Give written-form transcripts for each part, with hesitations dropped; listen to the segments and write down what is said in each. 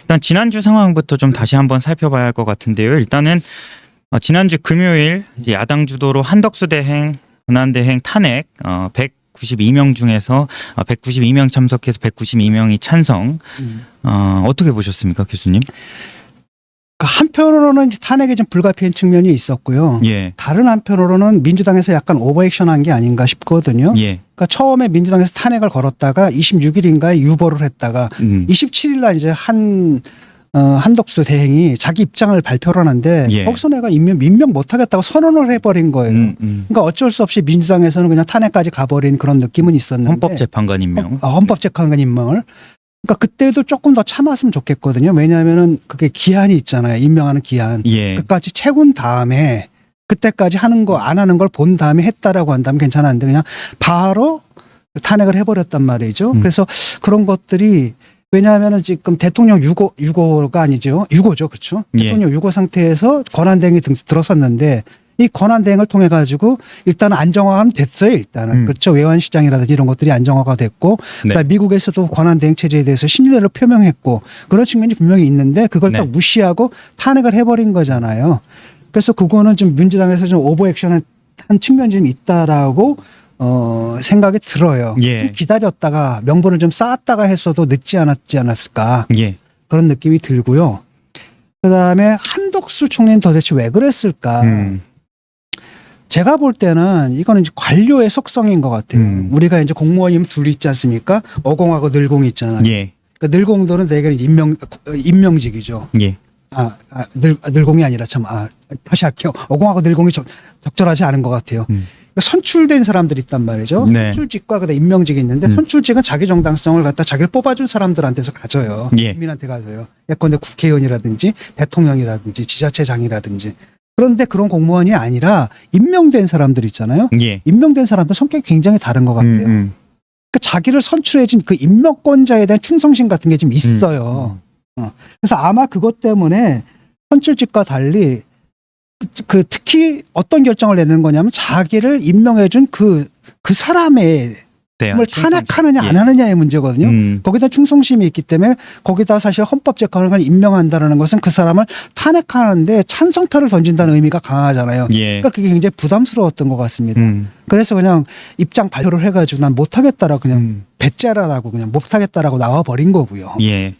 일단 지난주 상황부터 좀 다시 한번 살펴봐야 할 것 같은데요. 일단은 지난주 금요일 이제 야당 주도로 한덕수 대행, 권한대행 탄핵 192명 중에서 192명 참석해서 192명이 찬성. 어떻게 보셨습니까, 교수님? 한편으로는 탄핵에 좀 불가피한 측면이 있었고요. 예. 다른 한편으로는 민주당에서 약간 오버액션한 게 아닌가 싶거든요. 예. 그러니까 처음에 민주당에서 탄핵을 걸었다가 26일인가에 유보를 했다가 27일 날 이제 한덕수 대행이 자기 입장을 발표를 하는데 예. 거기서 내가 임명 못하겠다고 선언을 해버린 거예요. 그러니까 어쩔 수 없이 민주당에서는 그냥 탄핵까지 가버린 그런 느낌은 있었는데 헌법재판관 임명. 헌법재판관 임명을. 그러니까 그때도 조금 더 참았으면 좋겠거든요. 왜냐하면은 그게 기한이 있잖아요. 임명하는 기한. 예. 끝까지 채운 다음에 그때까지 하는 거 안 하는 걸 본 다음에 했다라고 한다면 괜찮았는데 그냥 바로 탄핵을 해버렸단 말이죠. 그래서 그런 것들이 왜냐하면은 지금 대통령 유고가 아니죠. 유고죠. 그렇죠. 예. 대통령 유고 상태에서 권한대행이 들어섰는데 이 권한대행을 통해 가지고 일단은 안정화는 됐어요. 일단은 그렇죠. 외환시장이라든지 이런 것들이 안정화가 됐고 네. 그다음에 미국에서도 권한대행 체제에 대해서 신뢰를 표명했고 그런 측면이 분명히 있는데 그걸 네. 딱 무시하고 탄핵을 해버린 거잖아요. 그래서 그거는 좀 민주당에서 좀 오버액션한 측면이 좀 있다라고 생각이 들어요. 예. 좀 기다렸다가 명분을 좀 쌓았다가 했어도 늦지 않았을까 예. 그런 느낌이 들고요. 그다음에 한덕수 총리는 도대체 왜 그랬을까? 제가 볼 때는 이거는 이제 관료의 속성인 것 같아요. 우리가 이제 공무원이면 둘이 있지 않습니까? 어공하고 늘공이 있잖아요. 예. 그러니까 늘공들은 대개 임명직이죠. 예. 늘공이 아니라 다시 할게요. 어공하고 늘공이 적절하지 않은 것 같아요. 그러니까 선출된 사람들이 있단 말이죠. 네. 선출직과 그다음 임명직이 있는데 선출직은 자기 정당성을 갖다 자기를 뽑아준 사람들한테서 가져요. 예. 국민한테 가져요. 예컨대 국회의원이라든지 대통령이라든지 지자체장이라든지. 그런데 그런 공무원이 아니라 임명된 사람들 있잖아요. 예. 임명된 사람들 성격이 굉장히 다른 것 같아요. 그러니까 자기를 선출해준 그 임명권자에 대한 충성심 같은 게 좀 있어요. 그래서 아마 그것 때문에 선출직과 달리 특히 어떤 결정을 내는 거냐면 자기를 임명해준 그 사람의 을 탄핵하느냐 안 하느냐의 문제거든요. 거기다 충성심이 있기 때문에 거기다 사실 헌법재판관을 임명한다는 것은 그 사람을 탄핵하는데 찬성표를 던진다는 의미가 강하잖아요. 예. 그러니까 그게 굉장히 부담스러웠던 것 같습니다. 그래서 그냥 입장 발표를 해가지고 난 못하겠다라고 그냥 배째라라고 그냥 못하겠다라고 나와버린 거고요. 예.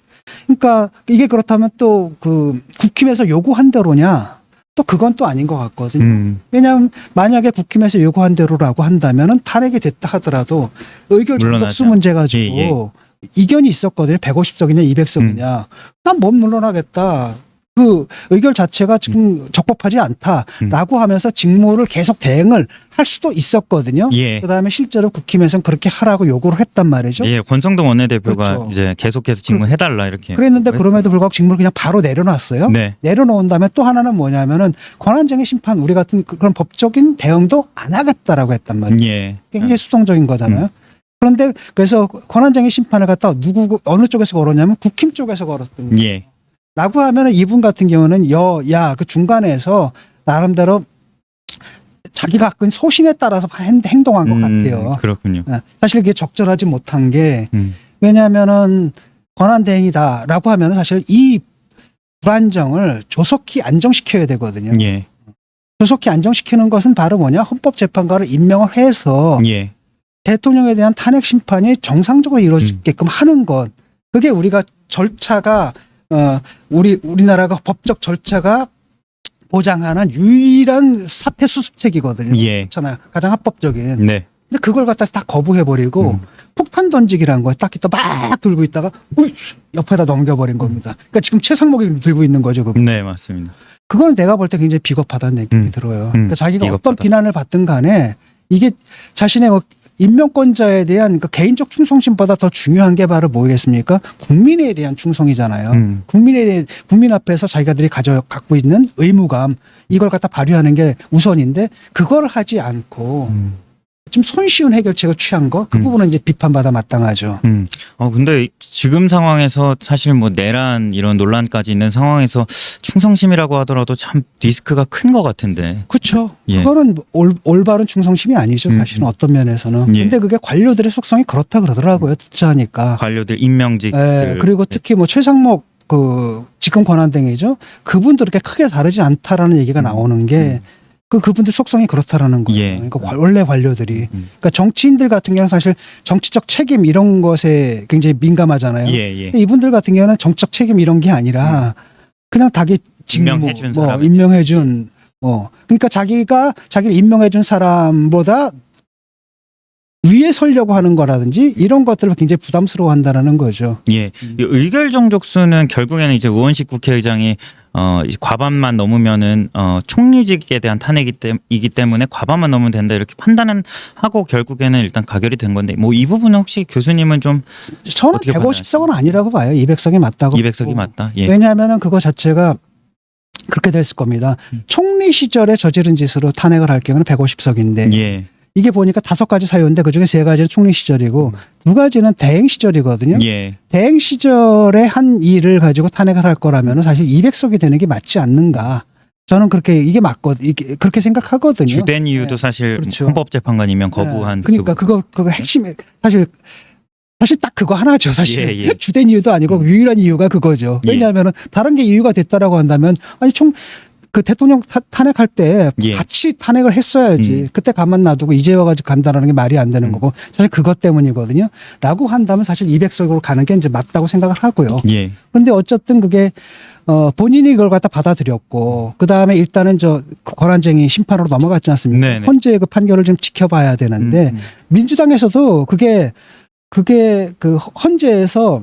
그러니까 이게 그렇다면 또 그 국힘에서 요구한 대로냐? 또 그건 또 아닌 것 같거든요. 왜냐하면 만약에 국힘에서 요구한 대로라고 한다면은 탄핵이 됐다 하더라도 의결 정독수 문제 가지고 이견이 있었거든요. 150석이냐 200석이냐. 난 못 물러나겠다. 그 의결 자체가 지금 적법하지 않다라고 하면서 직무를 계속 대행을 할 수도 있었거든요. 예. 그다음에 실제로 국힘에서는 그렇게 하라고 요구를 했단 말이죠. 예, 권성동 원내대표가 그렇죠. 이제 계속해서 직무해달라 이렇게. 그랬는데 그럼에도 불구하고 직무를 그냥 바로 내려놨어요. 네. 내려놓은 다음에 또 하나는 뭐냐면은 권한쟁의 심판 우리 같은 그런 법적인 대응도 안 하겠다라고 했단 말이에요. 예. 굉장히 수동적인 거잖아요. 그런데 그래서 권한쟁의 심판을 갖다 어느 쪽에서 걸었냐면 국힘 쪽에서 걸었던 거예요. 예. 라고 하면은 이분 같은 경우는 여야 그 중간에서 나름대로 자기가 갖고 있는 소신에 따라서 행동한 것 같아요. 그렇군요. 사실 그게 적절하지 못한 게 왜냐하면은 권한대행이다라고 하면 사실 이 불안정을 조속히 안정시켜야 되거든요. 예. 조속히 안정시키는 것은 바로 뭐냐? 헌법재판관을 임명을 해서 예. 대통령에 대한 탄핵 심판이 정상적으로 이루어지게끔 하는 것. 그게 우리가 절차가 우리나라가 법적 절차가 보장하는 유일한 사태 수습책이거든요. 예. 그렇잖아요. 가장 합법적인. 네. 근데 그걸 갖다서 다 거부해버리고 폭탄 던지기라는 거에 딱 있다 막 들고 있다가 옆에다 넘겨버린 겁니다. 그러니까 지금 최상목이 들고 있는 거죠. 그거. 네, 맞습니다. 그건 내가 볼 때 굉장히 비겁하다는 느낌이 들어요. 그러니까 자기가 비겁하다. 어떤 비난을 받든 간에 이게 자신의 임명권자에 대한 개인적 충성심보다 더 중요한 게 바로 뭐겠습니까? 국민에 대한 충성이잖아요. 국민 앞에서 자기가들이 갖고 있는 의무감 이걸 갖다 발휘하는 게 우선인데 그걸 하지 않고 좀 손쉬운 해결책을 취한 거 그 부분은 이제 비판받아 마땅하죠. 근데 지금 상황에서 사실 뭐 내란 이런 논란까지 있는 상황에서 충성심이라고 하더라도 참 리스크가 큰 것 같은데. 그렇죠. 예. 그거는 올바른 충성심이 아니죠. 사실은 어떤 면에서는. 예. 근데 그게 관료들의 속성이 그렇다 그러더라고요. 듣자 하니까. 관료들 임명직. 그리고 특히 뭐 최상목 그 지금 권한대행이죠. 그분도 그렇게 크게 다르지 않다라는 얘기가 나오는 게 그분들 속성이 그렇다라는 거예요. 예. 그러니까 원래 관료들이. 그러니까 정치인들 같은 경우는 사실 정치적 책임 이런 것에 굉장히 민감하잖아요. 예, 예. 근데 이분들 같은 경우는 정치적 책임 이런 게 아니라 그냥 닭이 직무, 임명해준 뭐 사람에 임명해준 그러니까 자기를 임명해준 사람보다 위에 서려고 하는 거라든지 이런 것들을 굉장히 부담스러워한다라는 거죠. 예. 이 의결 정족수는 결국에는 이제 우원식 국회의장이 이제 과반만 넘으면은 총리직에 대한 탄핵이기 때문에 과반만 넘으면 된다 이렇게 판단은 하고 결국에는 일단 가결이 된 건데 뭐 이 부분은 혹시 교수님은 좀 저는 어떻게 150석은 아니라고 봐요. 200석이 맞다고. 200석이 보고. 맞다. 예. 왜냐하면은 그거 자체가 그렇게 됐을 겁니다. 총리 시절에 저지른 짓으로 탄핵을 할 경우는 150석인데 예. 이게 보니까 5가지 사유인데 그중에 3가지는 총리 시절이고 2가지는 대행 시절이거든요. 예. 대행 시절에 한 일을 가지고 탄핵을 할 거라면 사실 200석이 되는 게 맞지 않는가. 저는 그렇게 이게 그렇게 생각하거든요. 주된 이유도 네. 사실 그렇죠. 헌법재판관이면 거부한 네. 그러니까 그거 핵심에 사실 딱 그거 하나죠. 사실 예, 예. 주된 이유도 아니고 유일한 이유가 그거죠. 예. 왜냐하면 다른 게 이유가 됐다라고 한다면 아니 그 대통령 탄핵할 때 예. 같이 탄핵을 했어야지. 그때 가만 놔두고 이제 와가지고 간다라는 게 말이 안 되는 거고 사실 그것 때문이거든요. 라고 한다면 사실 200석으로 가는 게 이제 맞다고 생각을 하고요. 예. 그런데 어쨌든 그게 본인이 그걸 갖다 받아들였고 그 다음에 일단은 권한쟁의 심판으로 넘어갔지 않습니까? 네네. 헌재의 그 판결을 좀 지켜봐야 되는데 민주당에서도 그게 그 헌재에서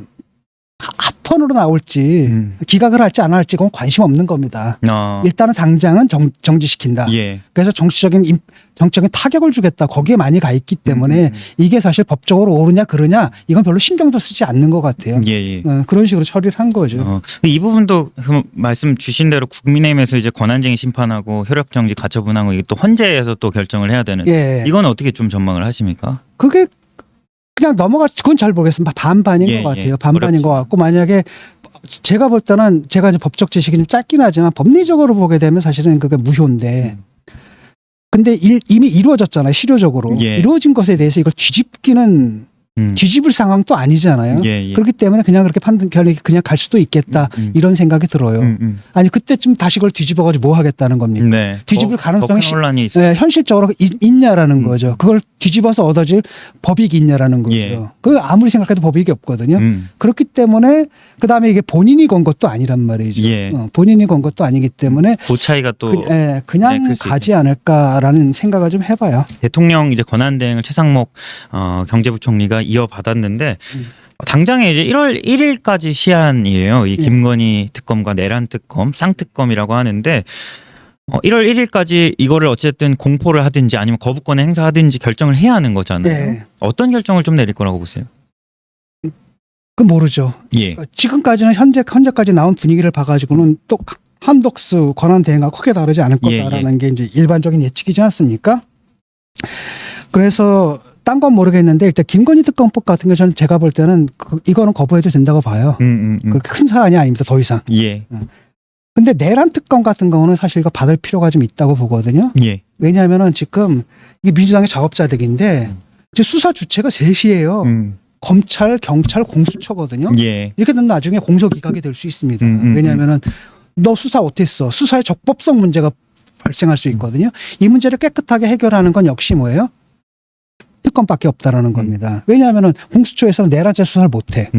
합헌으로 나올지 기각을 할지 안 할지 그건 관심 없는 겁니다. 일단은 당장은 정지시킨다. 예. 그래서 정치적인 타격을 주겠다. 거기에 많이 가 있기 때문에 이게 사실 법적으로 옳으냐 그러냐 이건 별로 신경도 쓰지 않는 것 같아요. 예, 예. 그런 식으로 처리를 한 거죠. 이 부분도 그 말씀 주신 대로 국민의힘에서 이제 권한쟁의 심판하고 효력정지 가처분하고 이게 또 헌재에서 또 결정을 해야 되는. 예. 이건 어떻게 좀 전망을 하십니까? 그게 그냥 넘어갈지 그건 잘 모르겠습니다. 반반인 예, 것 같아요. 예. 반반인 어렵지. 것 같고 만약에 제가 볼 때는 제가 이제 법적 지식이 좀 짧긴 하지만 법리적으로 보게 되면 사실은 그게 무효인데 근데 이미 이루어졌잖아요. 실효적으로. 예. 이루어진 것에 대해서 이걸 뒤집을 상황도 아니잖아요. 예, 예. 그렇기 때문에 그냥 그렇게 판단이 그냥 갈 수도 있겠다. 이런 생각이 들어요. 아니 그때쯤 다시 그걸 뒤집어가지고 뭐 하겠다는 겁니까? 네. 뒤집을 가능성이 더 큰 혼란이 있어요. 네, 현실적으로 있냐라는 거죠. 그걸 뒤집어서 얻어질 법익이 있냐라는 거죠. 예. 그 아무리 생각해도 법익이 없거든요. 그렇기 때문에 그 다음에 이게 본인이 건 것도 아니란 말이죠. 예. 본인이 건 것도 아니기 때문에 그 차이가 또 그냥 클 수 가지 않을까라는 생각을 좀 해봐요. 대통령 이제 권한대행을 최상목 경제부총리가 이어받았는데 당장에 이제 1월 1일까지 시한이에요. 이 김건희 특검과 내란 특검, 쌍특검이라고 하는데 1월 1일까지 이거를 어쨌든 공포를 하든지 아니면 거부권을 행사하든지 결정을 해야 하는 거잖아요. 예. 어떤 결정을 좀 내릴 거라고 보세요? 그 모르죠. 예. 지금까지는 현재까지 나온 분위기를 봐가지고는 또 한덕수 권한대행과 크게 다르지 않을 거다라는 게 이제 일반적인 예측이지 않습니까? 그래서 딴 건 모르겠는데 일단 김건희 특검법 같은 게 저는 제가 볼 때는 이거는 거부해도 된다고 봐요. 그렇게 큰 사안이 아닙니다. 더 이상. 예. 근데 내란 특검 같은 경우는 사실 이거 받을 필요가 좀 있다고 보거든요. 예. 왜냐하면은 지금 이게 민주당의 작업자들인데 이제 수사 주체가 셋이에요. 검찰, 경찰, 공수처거든요. 예. 이렇게 되면 나중에 공소기각이 될 수 있습니다. 왜냐하면은 너 수사 어땠어? 수사의 적법성 문제가 발생할 수 있거든요. 이 문제를 깨끗하게 해결하는 건 역시 뭐예요? 특검밖에 없다라는 겁니다. 왜냐하면은 공수처에서는 내란죄 수사를 못해.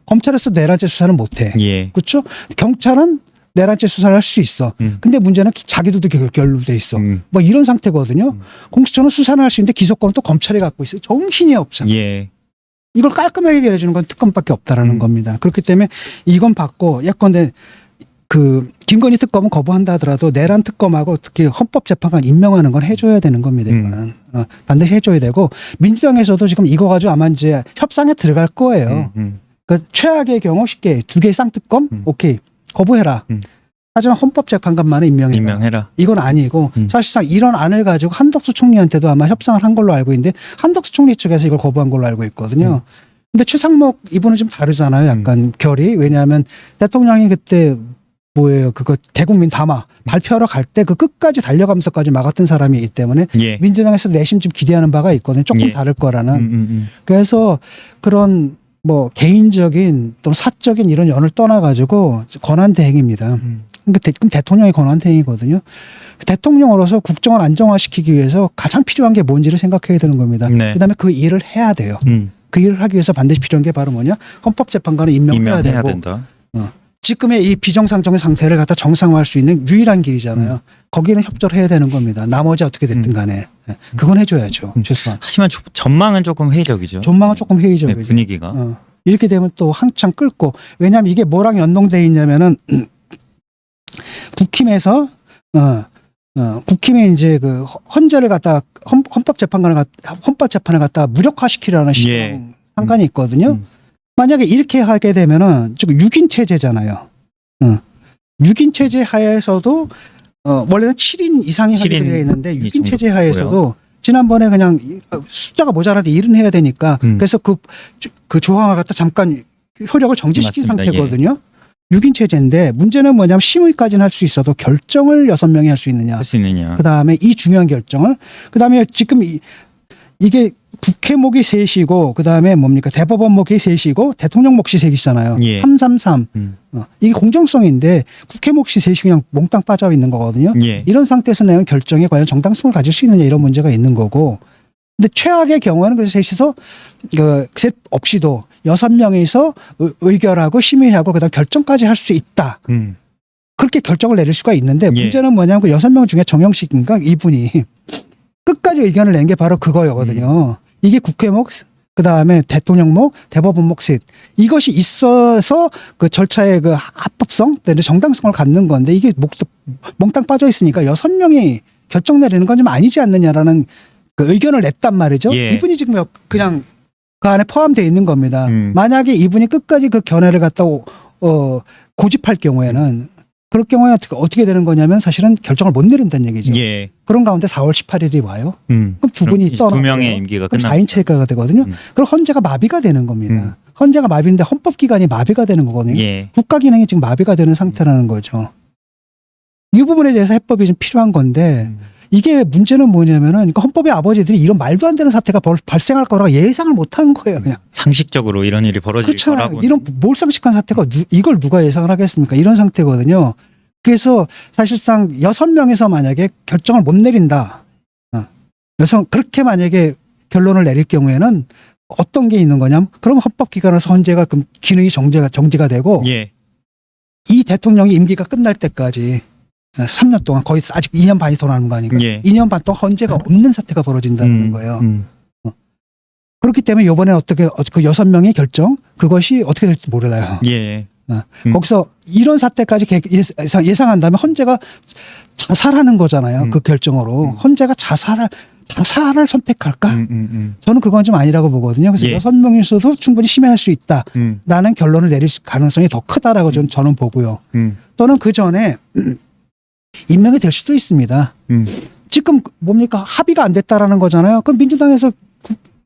검찰에서 내란죄 수사는 못해. 예. 그렇죠? 경찰은 내란죄 수사를 할 수 있어. 근데 문제는 자기들도 결로돼 있어. 뭐 이런 상태거든요. 공수처는 수사는 할 수 있는데 기소권은 또 검찰이 갖고 있어요. 정신이 없잖아. 예. 이걸 깔끔하게 해결해 주는 건 특검밖에 없다라는 겁니다. 그렇기 때문에 이건 받고 예컨대 그 김건희 특검은 거부한다 하더라도 내란 특검하고 특히 헌법재판관 임명하는 건 해줘야 되는 겁니다. 이거는 반드시 해줘야 되고 민주당에서도 지금 이거 가지고 아마 이제 협상에 들어갈 거예요. 그러니까 최악의 경우 쉽게 2개의 쌍특검 오케이 거부해라. 하지만 헌법재판관만은 임명해라. 이건 아니고 사실상 이런 안을 가지고 한덕수 총리한테도 아마 협상을 한 걸로 알고 있는데 한덕수 총리 측에서 이걸 거부한 걸로 알고 있거든요. 근데 최상목 이분은 좀 다르잖아요. 약간 결이. 왜냐하면 대통령이 그때 뭐예요? 그거 대국민 담화 발표하러 갈 때 그 끝까지 달려가면서까지 막았던 사람이기 때문에 예. 민주당에서 내심 좀 기대하는 바가 있거든요. 조금 다를 거라는. 그래서 그런 뭐 개인적인 또는 사적인 이런 연을 떠나가지고 권한대행입니다. 그러니까 그럼 대통령의 권한대행이거든요. 대통령으로서 국정을 안정화시키기 위해서 가장 필요한 게 뭔지를 생각해야 되는 겁니다. 네. 그다음에 그 일을 해야 돼요. 그 일을 하기 위해서 반드시 필요한 게 바로 뭐냐? 헌법재판관을 임명해야 임명해야 되고 된다. 지금의 이 비정상적인 상태를 갖다 정상화할 수 있는 유일한 길이잖아요. 거기는 협조를 해야 되는 겁니다. 나머지 어떻게 됐든 간에. 그건 해줘야죠. 최소한. 하지만 전망은 조금 회의적이죠. 전망은 조금 회의적이죠. 네, 분위기가. 이렇게 되면 또 한창 끓고, 왜냐하면 이게 뭐랑 연동되어 있냐면은 국힘에서 국힘에 이제 그 헌재를 갖다 헌법재판을 갖다 무력화시키려는 시도랑 상관이 있거든요. 만약에 이렇게 하게 되면은 지금 6인 체제잖아요. 6인 체제 하에서도 원래는 7인 이상이 하게 되어 있는데 6인 체제 하에서도 지난번에 그냥 숫자가 모자라도 일은 해야 되니까 그래서 그 조항을 갖다 잠깐 효력을 정지시킨 맞습니다. 상태거든요. 6인 체제인데 문제는 뭐냐면 심의까지는 할 수 있어도 결정을 6명이 할 수 있느냐. 할 수 있느냐. 그다음에 이 중요한 결정을 그다음에 지금 이게 국회목이 셋이고 그다음에 뭡니까 대법원목이 셋이고 대통령 몫이 셋이잖아요. 예. 333. 이게 공정성인데 국회 몫이 셋이 그냥 몽땅 빠져 있는 거거든요. 예. 이런 상태에서 내는 결정에 과연 정당성을 가질 수 있느냐 이런 문제가 있는 거고. 근데 최악의 경우에는 그래서 셋이서 셋 없이도 6명이서 의결하고 심의하고 그다음 결정까지 할 수 있다. 그렇게 결정을 내릴 수가 있는데 문제는 뭐냐면 그 6명 중에 정영식인가 이분이 끝까지 의견을 낸 게 바로 그거였거든요. 이게 국회목, 그 다음에 대통령목, 대법원목 셋. 이것이 있어서 그 절차의 그 합법성, 정당성을 갖는 건데 이게 몽땅 빠져 있으니까 6명이 결정 내리는 건 좀 아니지 않느냐라는 그 의견을 냈단 말이죠. 예. 이분이 지금 그냥 그 안에 포함되어 있는 겁니다. 만약에 이분이 끝까지 그 견해를 갖다 고집할 경우에는 그럴 경우에 어떻게 되는 거냐면 사실은 결정을 못 내린다는 얘기죠. 예. 그런 가운데 4월 18일이 와요. 그럼 두 분이 두 떠나고 명의 임기가 그럼 끝나. 4인 체제가 되거든요. 그럼 헌재가 마비가 되는 겁니다. 헌재가 마비인데 헌법기관이 마비가 되는 거거든요. 예. 국가 기능이 지금 마비가 되는 상태라는 거죠. 이 부분에 대해서 해법이 좀 필요한 건데 이게 문제는 뭐냐면은 그러니까 헌법의 아버지들이 이런 말도 안 되는 사태가 발생할 거라고 예상을 못 한 거예요. 그냥. 상식적으로 이런 일이 벌어질 그렇잖아요. 거라고. 이런 몰상식한 사태가 이걸 누가 예상을 하겠습니까? 이런 상태거든요. 그래서 사실상 6명에서 만약에 결정을 못 내린다. 그렇게 만약에 결론을 내릴 경우에는 어떤 게 있는 거냐면 그럼 헌법기관에서 헌재가 그럼 기능이 정지가 되고 예. 이 대통령이 임기가 끝날 때까지 3년 동안 거의 아직 2년 반이 더 남은 거 아닌가. 예. 2년 반 동안 헌재가 없는 사태가 벌어진다는 거예요. 그렇기 때문에 이번에 어떻게 그 6명의 결정 그것이 어떻게 될지 몰라요. 예. 거기서 이런 사태까지 예상한다면 헌재가 자살하는 거잖아요. 그 결정으로 헌재가 자살을 선택할까? 저는 그건 좀 아니라고 보거든요. 그래서 예. 6명에서도 충분히 심의할 수 있다라는 결론을 내릴 가능성이 더 크다라고 저는 보고요. 또는 그 전에 임명이 될 수도 있습니다. 지금 뭡니까 합의가 안 됐다라는 거잖아요. 그럼 민주당에서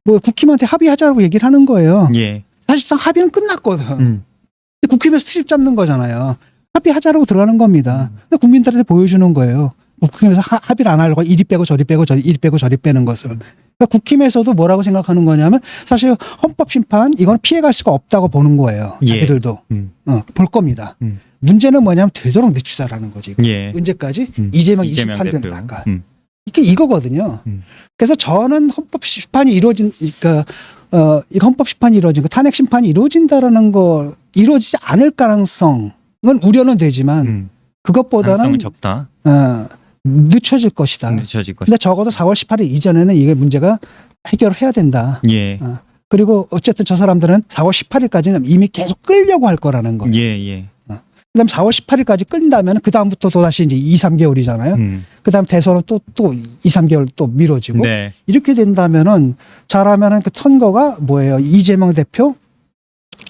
국힘한테 합의하자고 얘기를 하는 거예요. 예. 사실상 합의는 끝났거든. 국힘에서 트집 잡는 거잖아요. 합의하자라고 들어가는 겁니다. 근데 국민들한테 보여주는 거예요. 국힘에서 합의를 안 하려고 이리 빼고 저리 빼고 이리 빼고 저리 빼는 것을. 그러니까 국힘에서도 뭐라고 생각하는 거냐면 사실 헌법심판 이건 피해갈 수가 없다고 보는 거예요. 예. 자기들도 볼 겁니다. 문제는 뭐냐면 되도록 늦추자라는 거지. 예. 언제까지? 이재명 심판되는 대표. 날까지. 이거거든요. 그래서 저는 헌법심판이 이루어진 그러니까 이 헌법심판이 이루어진 거 탄핵 심판이 이루어진다라는 거 이루어지지 않을 가능성은 우려는 되지만 그것보다는 가능성은 적다. 늦춰질 것이다. 늦춰질 것이다. 근데 적어도 4월 18일 이전에는 이게 문제가 해결을 해야 된다. 예. 그리고 어쨌든 저 사람들은 4월 18일까지는 이미 계속 끌려고 할 거라는 거예요. 예. 그다음 4월 18일까지 끌다면 그 다음부터 또 다시 이제 2, 3개월이잖아요. 그다음 대선은 또 2, 3개월 또 미뤄지고 네. 이렇게 된다면은 잘하면은 그 선거가 뭐예요? 이재명 대표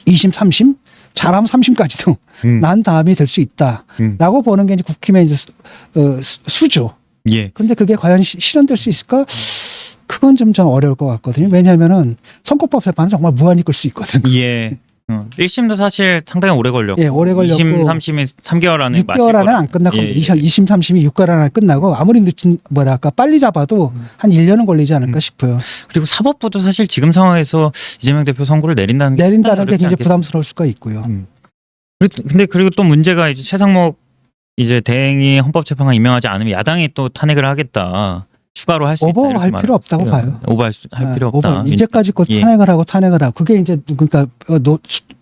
2심, 3심, 잘하면 3심까지도 난 다음이 될 수 있다라고 보는 게 이제 국힘의 이제 수죠. 예. 그런데 그게 과연 실현될 수 있을까? 그건 좀 어려울 것 같거든요. 왜냐하면은 선거법 재판은 정말 무한히 끌 수 있거든요. 예. 1심도 사실 상당히 오래 걸렸고, 예, 오래 걸렸고 2심, 3심이 3개월 안에 6개월 안에 안 끝날 겁니다. 2심, 3심이 6개월 안에 끝나고 아무리 늦춘 뭐랄까 빨리 잡아도 한 1년은 걸리지 않을까 싶어요. 그리고 사법부도 사실 지금 상황에서 이재명 대표 선고를 내린다는 게 내린다는 게 어렵지 굉장히 않겠- 부담스러울 수가 있고요. 근데 그리고 또 문제가 이제 최상목 이제 대행이 헌법재판관 임명하지 않으면 야당이 또 탄핵을 하겠다. 추가로 할 수 있다. 오버할 이렇게 필요 없다고 봐요. 오버할 필요 없다. 이제까지 그 예. 탄핵을 하고 탄핵을 하고 그게 이제 그러니까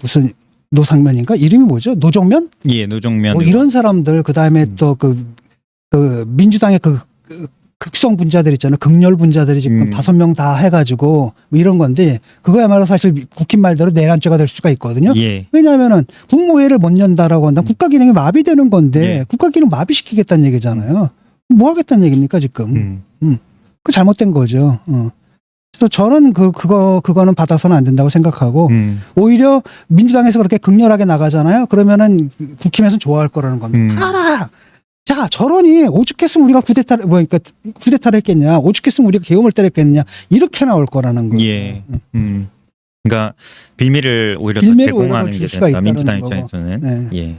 무슨 노상면인가 이름이 뭐죠? 노정면? 예, 노정면 뭐 이런 사람들 그다음에 또 그 민주당의 그 극성 분자들 있잖아요. 극렬 분자들이 지금 5명 다 해가지고 뭐 이런 건데 그거야말로 사실 국힘 말대로 내란죄가 될 수가 있거든요. 예. 왜냐하면은 국무회의를 못 연다라고 한다면 국가 기능이 마비되는 건데 예. 국가 기능 마비시키겠다는 얘기잖아요. 뭐 하겠다는 얘기입니까 지금? 그 잘못된 거죠. 그래서 저는 그거는 받아서는 안 된다고 생각하고 오히려 민주당에서 그렇게 극렬하게 나가잖아요. 그러면은 국힘에서는 좋아할 거라는 겁니다. 알아. 자, 저러니 오죽했으면 우리가 그러니까 쿠데타를 했겠냐. 오죽했으면 우리가 계엄을 때렸겠냐. 이렇게 나올 거라는 거예요. 예. 그러니까 빌미를 오히려 더 빌미를 오히려 제공하는 더 게 줄 수가 된다. 있다는 민주당 거고. 입장에서는. 네. 예.